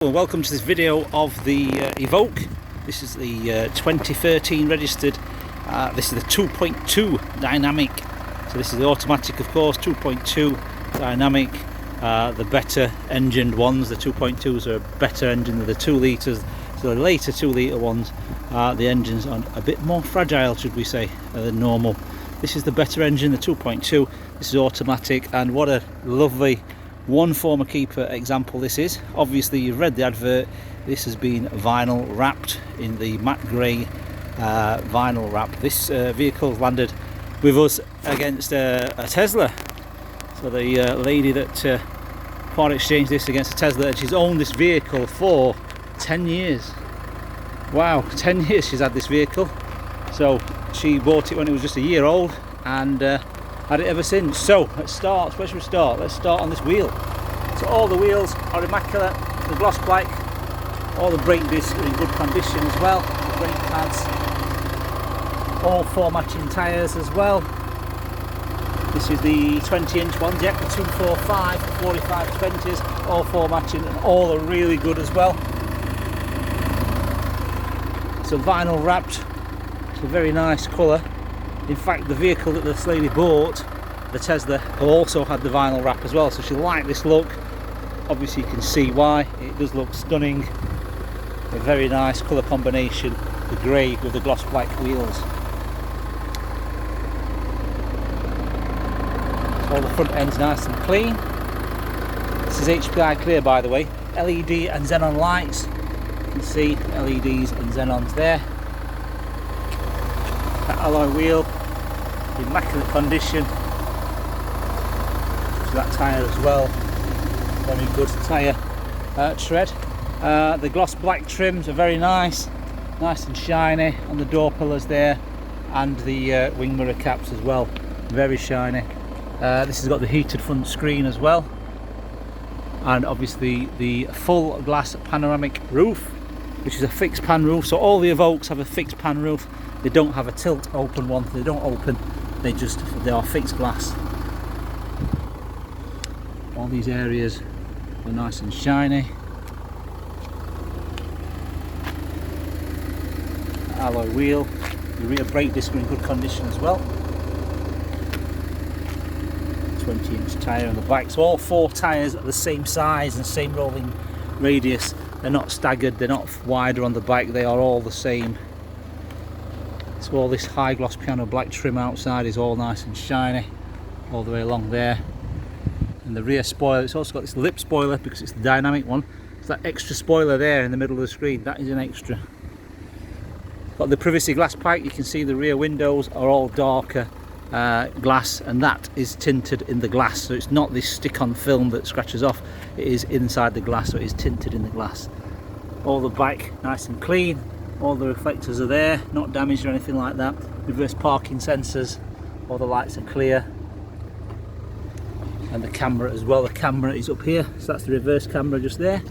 Well, welcome to this video of the Evoque. This is the 2013 registered. This is the 2.2 dynamic. So this is the automatic, of course, 2.2 dynamic. The better engined ones, the 2.2s are a better engine than the 2 litres. So the later 2 litre ones, the engines are a bit more fragile, should we say, than normal. This is the better engine, the 2.2. This is automatic, and what a lovely one former keeper example this is. Obviously you've read the advert. This has been vinyl wrapped in the matte grey vinyl wrap. This vehicle landed with us against a Tesla. So the lady that part exchanged this against a Tesla, and she's owned this vehicle for 10 years. Wow, 10 years she's had this vehicle. So she bought it when it was just a year old and had it ever since. So let's start. Where should we start? Let's start on this wheel. So all the wheels are immaculate, the gloss black, all the brake discs are in good condition as well, the brake pads, all 4 matching tyres as well. This is the 20-inch ones, yep, the 245, 45-20s, all 4 matching, and all are really good as well. So vinyl wrapped, it's a very nice colour. In fact, the vehicle that this lady bought, the Tesla, also had the vinyl wrap as well, so she liked this look. Obviously you can see why. It does look stunning. A very nice colour combination, the grey with the gloss black wheels. So all the front end's nice and clean. This is HPI clear, by the way. LED and xenon lights. You can see LEDs and xenons there. That alloy wheel, immaculate condition. That tyre as well, very good tyre tread. The gloss black trims are very nice and shiny on the door pillars there, and the wing mirror caps as well, very shiny. This has got the heated front screen as well, and obviously the full glass panoramic roof, which is a fixed pan roof. So all the Evoques have a fixed pan roof. They don't have a tilt open one. They don't open, they are fixed glass. All these areas are nice and shiny. Alloy wheel, the rear brake disc are in good condition as well. 20-inch tyre on the back. So all 4 tyres are the same size and same rolling radius. They're not staggered, they're not wider on the back, they are all the same. So all this high gloss piano black trim outside is all nice and shiny all the way along there. And the rear spoiler, it's also got this lip spoiler because it's the dynamic one. So that extra spoiler there in the middle of the screen, that is an extra. Got the privacy glass pipe. You can see the rear windows are all darker glass, and that is tinted in the glass. So it's not this stick-on film that scratches off. It is inside the glass, so it is tinted in the glass. All the back nice and clean. All the reflectors are there, not damaged or anything like that. Reverse parking sensors. All the lights are clear. And the camera as well, the camera is up here, so that's the reverse camera just there.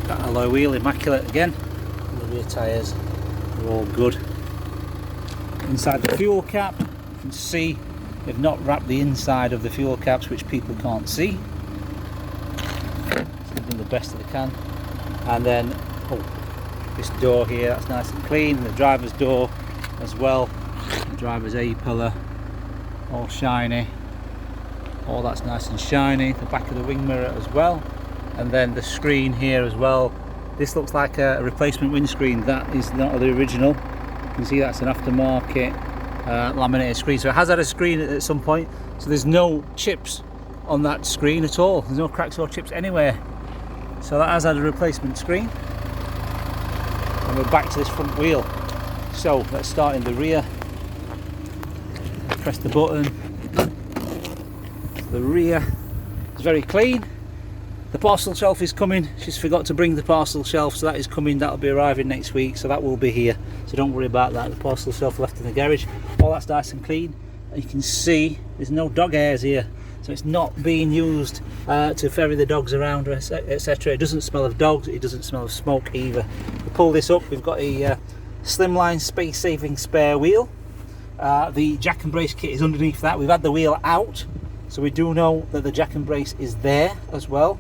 That alloy wheel, immaculate again. And the rear tyres are all good. Inside the fuel cap, you can see they've not wrapped the inside of the fuel caps, which people can't see. It's given them the best that they can. And then this door here, that's nice and clean. The driver's door as well, the driver's A-pillar, all shiny. All that's nice and shiny. The back of the wing mirror as well, and then the screen here as well. This looks like a replacement windscreen. That is not the original. You can see that's an aftermarket laminated screen. So it has had a screen at some point. So there's no chips on that screen at all. There's no cracks or chips anywhere. So that has had a replacement screen. And we're back to this front wheel. So let's start in the rear. Press the button. The rear is very clean. The parcel shelf is coming. She's forgot to bring the parcel shelf, so that is coming. That'll be arriving next week, so that will be here, so don't worry about that. The parcel shelf left in the garage. All that's nice and clean. You can see there's no dog hairs here, so it's not being used to ferry the dogs around, etc. It doesn't smell of dogs, it doesn't smell of smoke either. We pull this up, we've got a slimline space saving spare wheel. The jack and brace kit is underneath that. We've had the wheel out, so we do know that the jack and brace is there as well.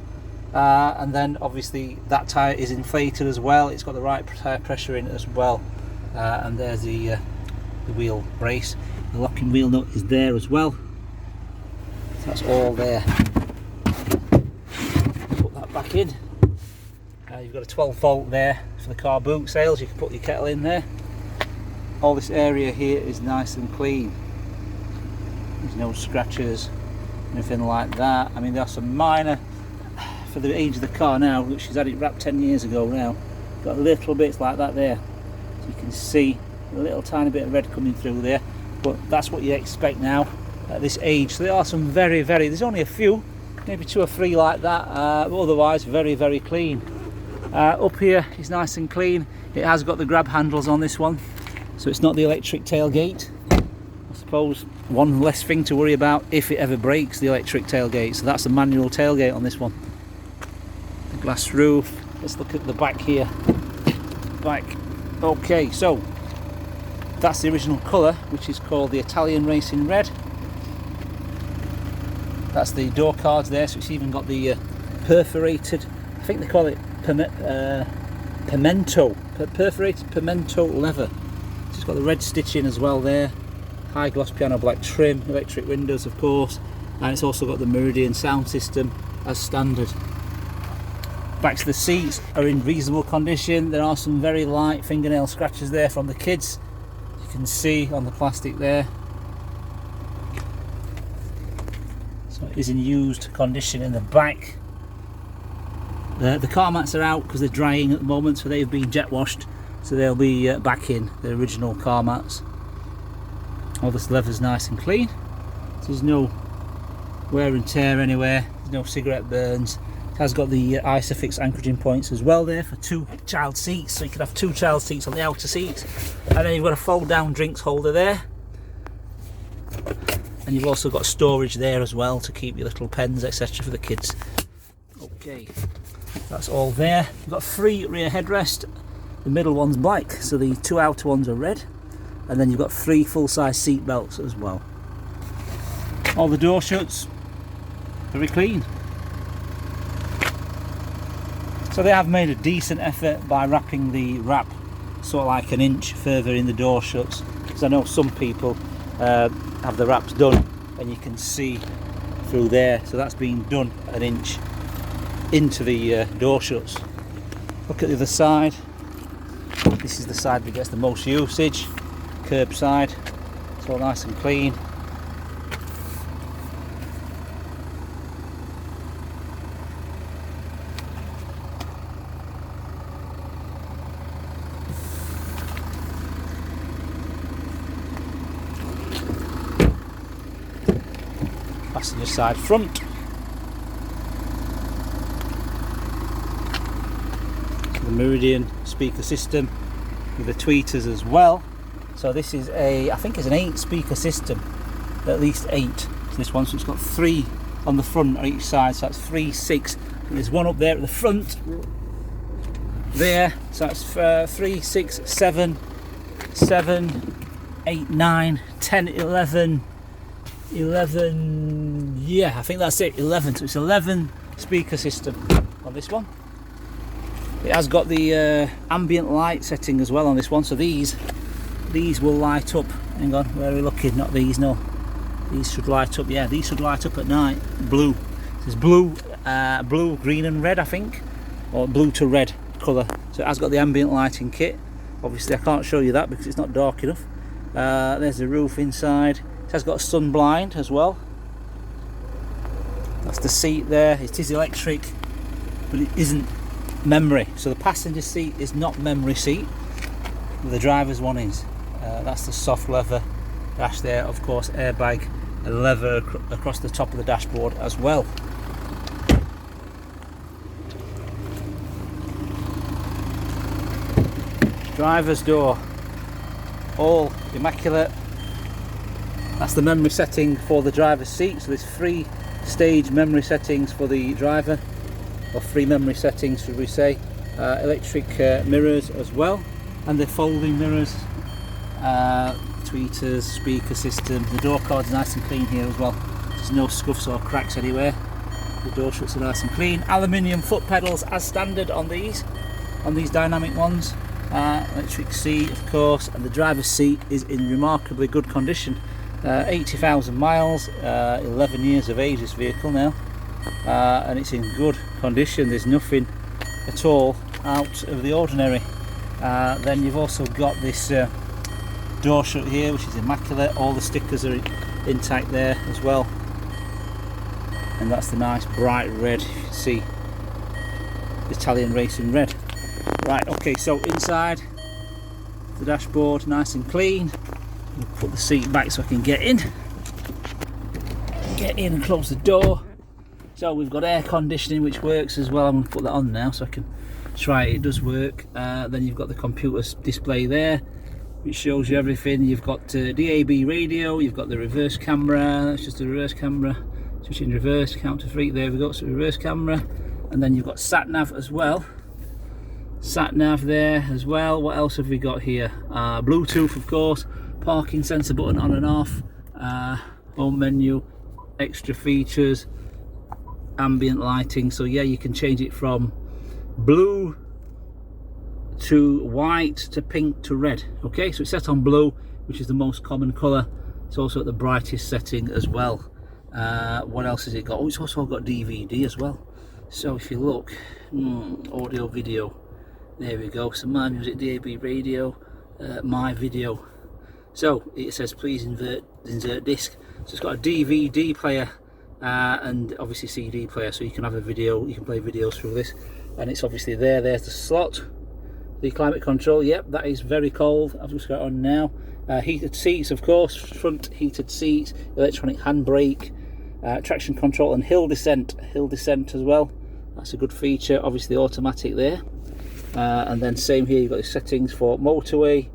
And then obviously that tyre is inflated as well, it's got the right tyre pressure in it as well. And there's the wheel brace. The locking wheel nut is there as well. So that's all there. Put that back in. You've got a 12 volt there for the car boot sales. You can put your kettle in there. All this area here is nice and clean. There's no scratches, anything like that. I mean, there are some minor, for the age of the car now, which she's had it wrapped 10 years ago now, got little bits like that there. So you can see a little tiny bit of red coming through there, but that's what you expect now at this age. So there are some very, there's only a few, maybe 2 or 3 like that, but otherwise very, very clean. Up here is nice and clean. It has got the grab handles on this one, so it's not the electric tailgate. I suppose one less thing to worry about if it ever breaks, the electric tailgate. So that's the manual tailgate on this one. The glass roof. Let's look at the back here. Back. Okay, so that's the original colour, which is called the Italian Racing Red. That's the door cards there, so it's even got the perforated, I think they call it pimento, perforated pimento leather. So it's got the red stitching as well there. High gloss piano black trim, electric windows of course, and it's also got the Meridian sound system as standard. Back to the seats are in reasonable condition. There are some very light fingernail scratches there from the kids. You can see on the plastic there. So it is in used condition in the back. The car mats are out because they're drying at the moment, so they've been jet washed, so they'll be back in the original car mats. All this leather's nice and clean, so there's no wear and tear anywhere, there's no cigarette burns. It has got the Isofix anchoring points as well there for 2 child seats, so you could have 2 child seats on the outer seats, and then you've got a fold down drinks holder there, and you've also got storage there as well to keep your little pens etc for the kids. Okay, that's all there. You've got 3 rear headrests. The middle one's black, so the 2 outer ones are red, and then you've got 3 full-size seat belts as well. All the door shuts, very clean. So they have made a decent effort by wrapping the wrap sort of like an inch further in the door shuts, because I know some people have the wraps done and you can see through there, so that's been done an inch into the door shuts. Look at the other side. This is the side that gets the most usage, curbside. It's all nice and clean. Passenger side front. The Meridian speaker system with the tweeters as well. So this is I think it's an 8 speaker system, at least 8. So this one, so it's got 3 on the front on each side, so that's 3, 6. And there's one up there at the front there, so that's 3, 6, 7, 8, 9, 10, 11, yeah, I think that's it, 11. So it's 11 speaker system on this one. It has got the ambient light setting as well on this one, so these will light up. Hang on, where are we looking? Not these, no. These should light up, yeah, these should light up at night. Blue. There's blue, green and red, I think, or blue to red colour. So it has got the ambient lighting kit. Obviously I can't show you that because it's not dark enough. There's the roof inside. It has got a sun blind as well. That's the seat there. It is electric, but it isn't memory. So the passenger seat is not memory seat, the driver's one is. That's the soft leather dash there, of course, airbag and leather across the top of the dashboard as well. Driver's door, all immaculate. That's the memory setting for the driver's seat. So there's 3 stage memory settings for the driver, or 3 memory settings should we say. Electric mirrors as well, and the folding mirrors, tweeters, speaker system. The door cord's nice and clean here as well. There's no scuffs or cracks anywhere. The door shuts are nice and clean. Aluminium foot pedals as standard on these dynamic ones. Electric seat of course, and the driver's seat is in remarkably good condition. 80,000 miles, 11 years of age this vehicle now, and it's in good condition. There's nothing at all out of the ordinary. Then you've also got this door shut here, which is immaculate. All the stickers are intact there as well, and that's the nice bright red. You can see Italian racing red. Right, okay, so inside the dashboard, nice and clean. I'll put the seat back so I can get in and close the door. So we've got air conditioning which works as well. I'm going to put that on now so I can try it. It does work. Then you've got the computer display there which shows you everything. You've got DAB radio, you've got the reverse camera. That's just the reverse camera. Switch in reverse, count to 3, there we go, so reverse camera. And then you've got sat nav as well. Sat nav there as well. What else have we got here? Bluetooth of course, parking sensor button on and off, home menu, extra features, ambient lighting. So yeah, you can change it from blue to white to pink to red. Okay, so it's set on blue, which is the most common color. It's also at the brightest setting as well. What else has it got? Oh, it's also got DVD as well. So if you look, audio video, there we go. So my music, DAB radio, my video. So it says please insert disc. So it's got a DVD player and obviously CD player, so you can have a video, you can play videos through this. And it's obviously there's the slot. The climate control, yep, that is very cold. I've just got it on now. Heated seats of course, front heated seats, electronic handbrake, traction control and hill descent as well. That's a good feature. Obviously automatic there. And then same here, you've got the settings for motorway,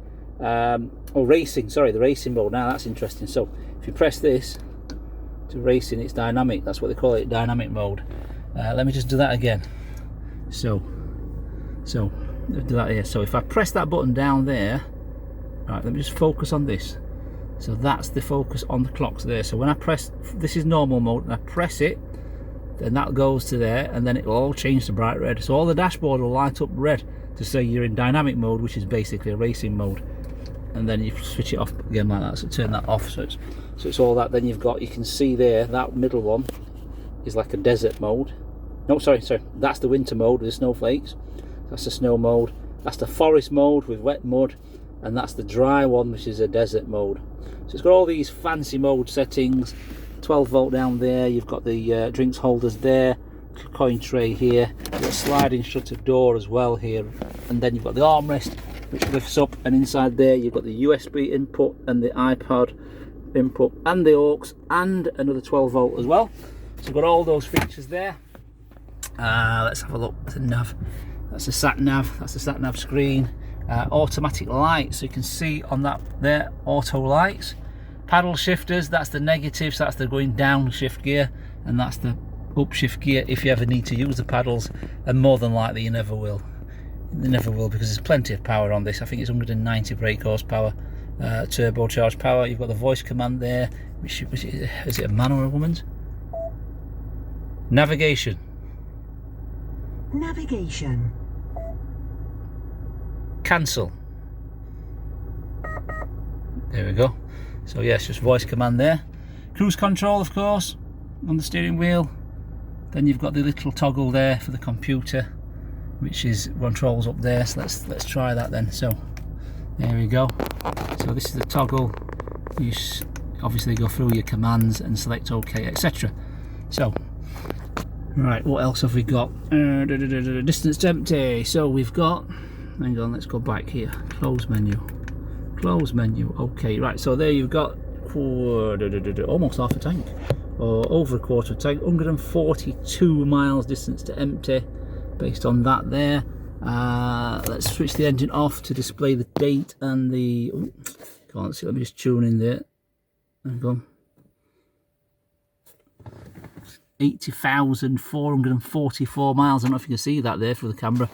racing, sorry, the racing mode. Now that's interesting. So if you press this to racing, it's dynamic. That's what they call it, dynamic mode. Let me just do that again. So do that here. So if I press that button down there, right, let me just focus on this. So that's the focus on the clocks there. So when I press, this is normal mode, and I press it, then that goes to there, and then it will all change to bright red. So all the dashboard will light up red to say you're in dynamic mode, which is basically a racing mode. And then you switch it off again like that, so turn that off. So it's all that. Then you've got, you can see there, that middle one is like a desert mode. No, sorry, that's the winter mode with the snowflakes. That's the snow mode. That's the forest mode with wet mud, and that's the dry one, which is a desert mode. So it's got all these fancy mode settings. 12 volt down there. You've got the drinks holders there, coin tray here. You've got a sliding shutter door as well here, and then you've got the armrest which lifts up, and inside there you've got the USB input and the iPod input and the aux and another 12 volt as well. So we've got all those features there. Let's have a look at the nav. That's the sat nav. That's the sat nav screen. Automatic lights, so you can see on that there, auto lights. Paddle shifters, that's the negatives, that's the going down shift gear, and that's the up shift gear if you ever need to use the paddles, and more than likely you never will. You never will, because there's plenty of power on this. I think it's 190 brake horsepower, turbocharged power. You've got the voice command there, which is it a man or a woman's? Navigation. Cancel. There we go. So yes, just voice command there. Cruise control of course on the steering wheel. Then you've got the little toggle there for the computer, which is controls up there. So let's try that then. So there we go. So this is the toggle. You obviously go through your commands and select OK, etc. So right, what else have we got? Distance to empty. So we've got, hang on, let's go back here. Close menu. Okay, right, so there you've got almost half a tank, or over a quarter of a tank. 142 miles distance to empty based on that there. Let's switch the engine off to display the date and the, can't see, let me just tune in there. There we go. 80,444 miles. I don't know if you can see that there through the camera.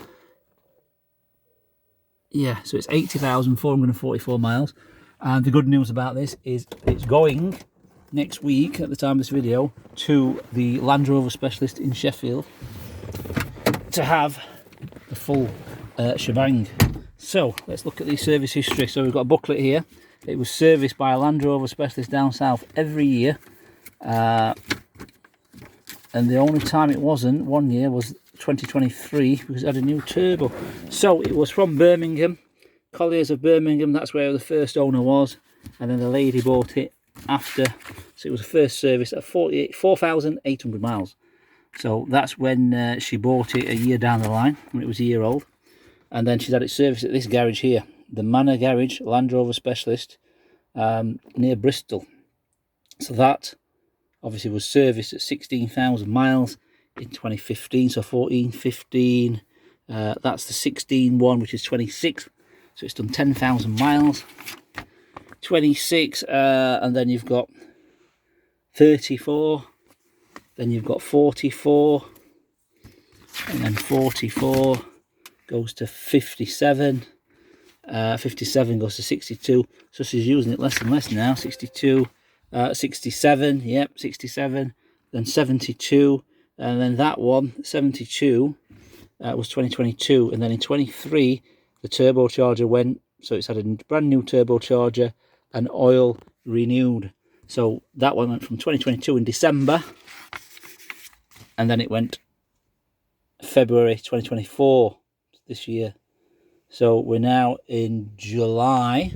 Yeah, so it's 80,444 miles. And the good news about this is it's going next week, at the time of this video, to the Land Rover specialist in Sheffield to have the full shebang. So let's look at the service history. So we've got a booklet here. It was serviced by a Land Rover specialist down south every year. And the only time it wasn't, one year, was 2023, because it had a new turbo. So it was from Birmingham, Colliers of Birmingham. That's where the first owner was, and then the lady bought it after. So it was the first service at 4,800 miles. So that's when she bought it, a year down the line, when it was a year old. And then she's had it serviced at this garage here, the Manor Garage, Land Rover specialist, near Bristol. So that obviously was serviced at 16,000 miles in 2015. So 14, 15, that's the 16 one, which is 26. So it's done 10,000 miles. 26, and then you've got 34, then you've got 44, and then 44 goes to 57, 57 goes to 62. So she's using it less and less now. 62, 67, yep, 67, then 72, and then that one, 72, was 2022, and then in 23 the turbocharger went, so it's had a brand new turbocharger and oil renewed. So that one went from 2022 in December, and then it went February 2024 this year. So we're now in July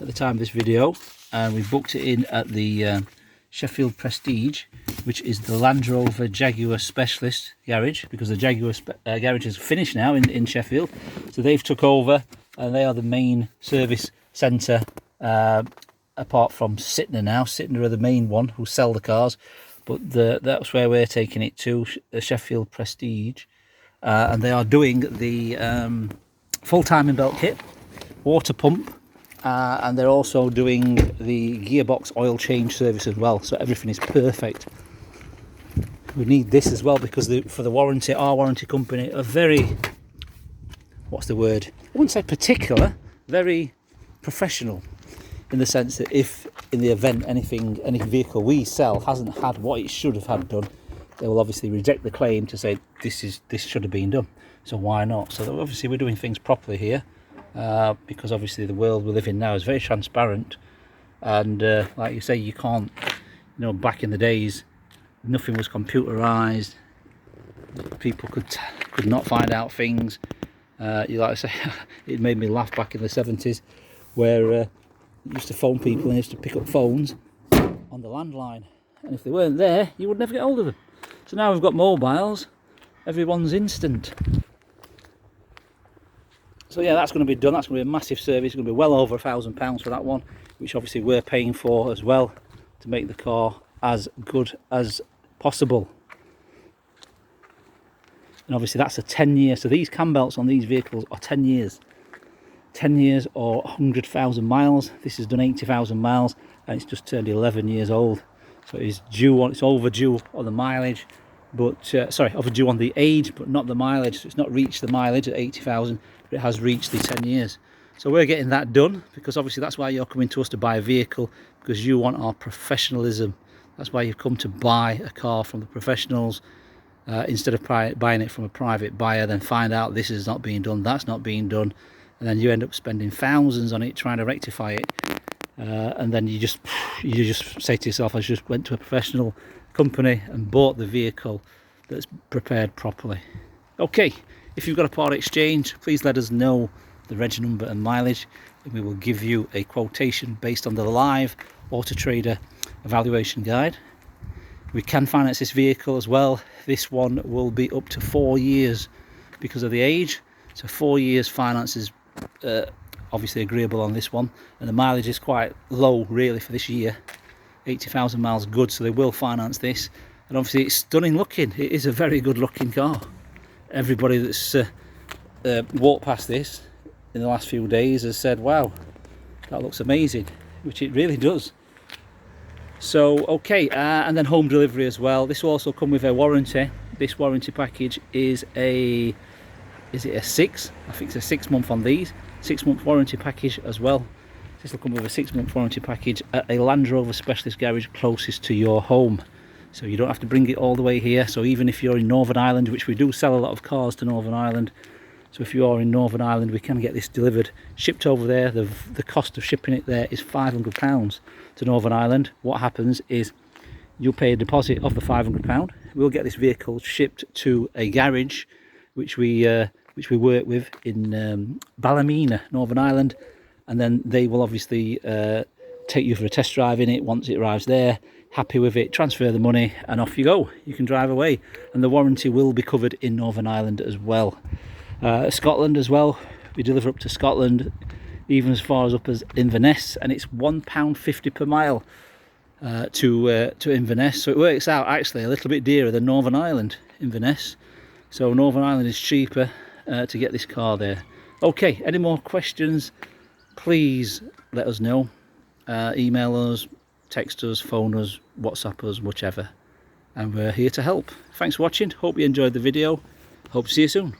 at the time of this video, and we booked it in at the Sheffield Prestige, which is the Land Rover Jaguar specialist garage, because the Jaguar garage is finished now in Sheffield. So they've took over, and they are the main service centre, apart from Sytner now. Sytner are the main one who sell the cars, but that's where we're taking it to, the Sheffield Prestige. And they are doing the full timing belt kit, water pump, and they're also doing the gearbox oil change service as well. So everything is perfect. We need this as well because for the warranty, our warranty company are very, what's the word? I wouldn't say particular, very professional, in the sense that if in the event any vehicle we sell hasn't had what it should have had done, they will obviously reject the claim to say this should have been done. So why not? So obviously we're doing things properly here, because obviously the world we live in now is very transparent, and like you say, you can't, back in the days nothing was computerized, people could not find out things. You like I say, it made me laugh back in the 70s, where you used to phone people and used to pick up phones on the landline, and if they weren't there you would never get hold of them. So now we've got mobiles, everyone's instant. So yeah, that's going to be done. That's going to be a massive service. It's going to be well over £1,000 for that one, which obviously we're paying for as well, to make the car as good as possible. And obviously that's a 10-year, so these cam belts on these vehicles are 10 years. 10 years or 100,000 miles. This has done 80,000 miles, and it's just turned 11 years old. So it's overdue on the mileage, but overdue on the age, but not the mileage. So it's not reached the mileage at 80,000, but it has reached the 10 years. So we're getting that done, because obviously that's why you're coming to us to buy a vehicle, because you want our professionalism. That's why you've come to buy a car from the professionals, instead of buying it from a private buyer, then find out this is not being done, that's not being done, and then you end up spending thousands on it trying to rectify it. And then you just say to yourself, I just went to a professional company and bought the vehicle that's prepared properly. Okay, if you've got a part exchange, please let us know the reg number and mileage, and we will give you a quotation based on the live Auto Trader evaluation guide. We can finance this vehicle as well. This one will be up to 4 years because of the age, so 4 years finance is obviously agreeable on this one, and the mileage is quite low really for this year. 80,000 miles good, so they will finance this. And obviously it's stunning looking. It is a very good looking car. Everybody that's walked past this in the last few days has said, wow, that looks amazing, which it really does. So okay, and then home delivery as well. This will also come with a warranty. This warranty package is a, is it a 6? I think it's a 6-month on these. 6-month warranty package as well. This will come with a 6-month warranty package at a Land Rover specialist garage closest to your home. So you don't have to bring it all the way here. So even if you're in Northern Ireland, which we do sell a lot of cars to Northern Ireland, so if you are in Northern Ireland, we can get this delivered, shipped over there. The cost of shipping it there is £500 to Northern Ireland. What happens is you pay a deposit of the £500. We'll get this vehicle shipped to a garage which we work with in Ballymena, Northern Ireland, and then they will obviously take you for a test drive in it. Once it arrives there, happy with it, transfer the money and off you go. You can drive away, and the warranty will be covered in Northern Ireland as well. Scotland as well, we deliver up to Scotland, even as far as up as Inverness, and it's £1.50 per mile to Inverness. So it works out actually a little bit dearer than Northern Ireland, Inverness. So Northern Ireland is cheaper to get this car there. Okay, any more questions, please let us know. Email us, text us, phone us, WhatsApp us, whichever, and we're here to help. Thanks for watching. Hope you enjoyed the video. Hope to see you soon.